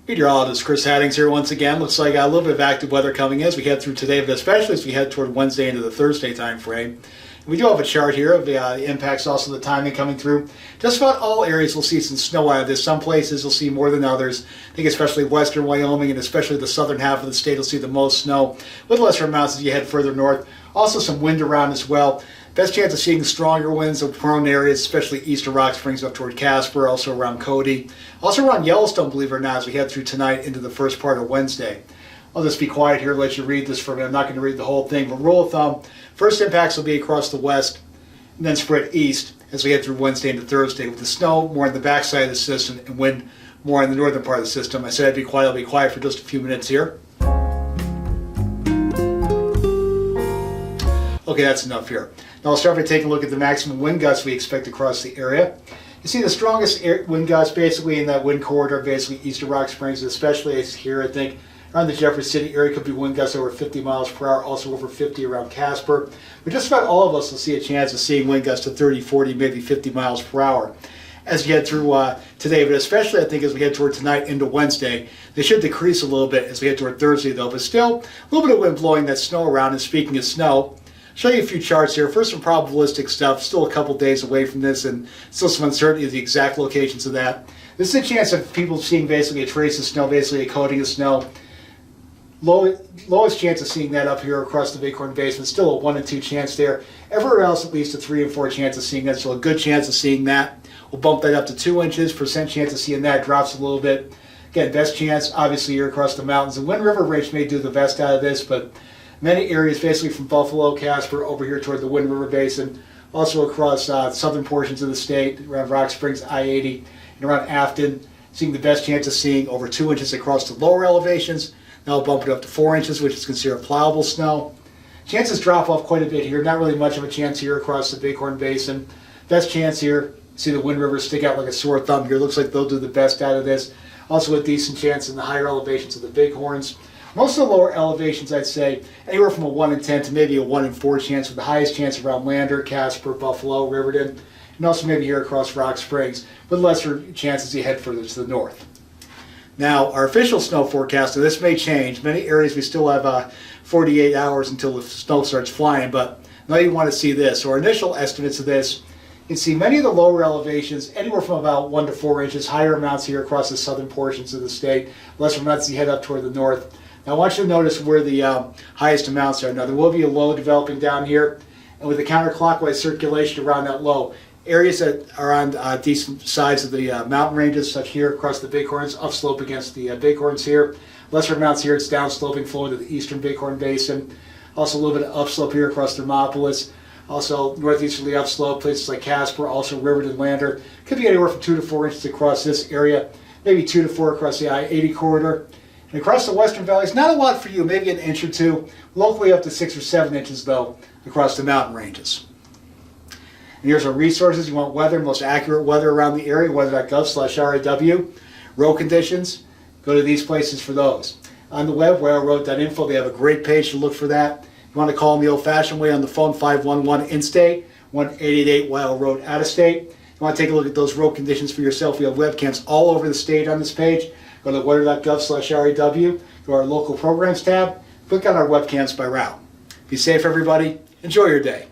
Meteorologist Chris Haddings here once again. Looks like a little bit of active weather coming in as we head through today, but especially as we head toward Wednesday into the Thursday time frame. We do have a chart here of the impacts, also the timing coming through. Just about all areas will see some snow out of this. Some places will see more than others. I think especially western Wyoming and especially the southern half of the state will see the most snow, with lesser amounts as you head further north. Also some wind around as well. Best chance of seeing stronger winds in prone areas, especially east of Rock Springs up toward Casper, also around Cody. Also around Yellowstone, believe it or not, as we head through tonight into the first part of Wednesday. I'll just be quiet here, let you read this for me. I'm not going to read the whole thing, but rule of thumb, first impacts will be across the west and then spread east as we head through Wednesday into Thursday, with the snow more on the backside of the system and wind more in the northern part of the system. I said I'd be quiet. I'll be quiet for just a few minutes here. Okay, that's enough here. Now I'll start by taking a look at the maximum wind gusts we expect across the area. You see the strongest wind gusts basically in that wind corridor, basically east of Rock Springs, especially here, I think, around the Jefferson City area could be wind gusts over 50 miles per hour, also over 50 around Casper. But just about all of us will see a chance of seeing wind gusts to 30, 40, maybe 50 miles per hour as we head through today, but especially I think as we head toward tonight into Wednesday. They should decrease a little bit as we head toward Thursday though, but still a little bit of wind blowing that snow around. And speaking of snow, show you a few charts here. First, some probabilistic stuff. Still a couple days away from this, and still some uncertainty of the exact locations of that. This is a chance of people seeing basically a trace of snow, basically a coating of snow. Lowest chance of seeing that up here across the Bighorn Basin. Still a 1 in 2 chance there. Everywhere else, at least a 3 and 4 chance of seeing that. So a good chance of seeing that. We'll bump that up to 2 inches. Percent chance of seeing that drops a little bit. Again, best chance, obviously, here across the mountains. The Wind River Range may do the best out of this, but many areas, basically from Buffalo, Casper, over here toward the Wind River Basin, also across southern portions of the state, around Rock Springs, I-80, and around Afton, seeing the best chance of seeing over 2 inches across the lower elevations. Now we'll bump it up to 4 inches, which is considered plowable snow. Chances drop off quite a bit here. Not really much of a chance here across the Bighorn Basin. Best chance here, see the Wind River stick out like a sore thumb here. Looks like they'll do the best out of this. Also a decent chance in the higher elevations of the Bighorns. Most of the lower elevations, I'd say, anywhere from a 1 in 10 to maybe a 1 in 4 chance, with the highest chance around Lander, Casper, Buffalo, Riverton, and also maybe here across Rock Springs, with lesser chances you head further to the north. Now, our official snow forecast, and this may change. Many areas we still have 48 hours until the snow starts flying, but now you want to see this. So our initial estimates of this, you can see many of the lower elevations, anywhere from about 1 to 4 inches, higher amounts here across the southern portions of the state, lesser amounts as you head up toward the north. Now I want you to notice where the highest amounts are. Now there will be a low developing down here, and with the counterclockwise circulation around that low, areas that are on decent sides of the mountain ranges, such here across the Bighorns, upslope against the Bighorns here. Lesser amounts here, it's downsloping flowing to the eastern Bighorn Basin. Also a little bit of upslope here across Thermopolis. Also northeasterly upslope, places like Casper, also Riverton, Lander. Could be anywhere from 2 to 4 inches across this area, maybe 2 to 4 across the I-80 corridor. And across the western valleys, not a lot for you, maybe an inch or two. Locally up to 6 or 7 inches though, across the mountain ranges. And here's our resources. You want weather, most accurate weather around the area, weather.gov/RAW. Road conditions, go to these places for those. On the web, wyourroad.info, they have a great page to look for that. You want to call them the old-fashioned way on the phone, 511 in-state, 1-888 Wild Road out-of-state. You want to take a look at those road conditions for yourself. We have webcams all over the state on this page. Go to weather.gov/RAW, go to our local programs tab, click on our webcams by route. Be safe, everybody. Enjoy your day.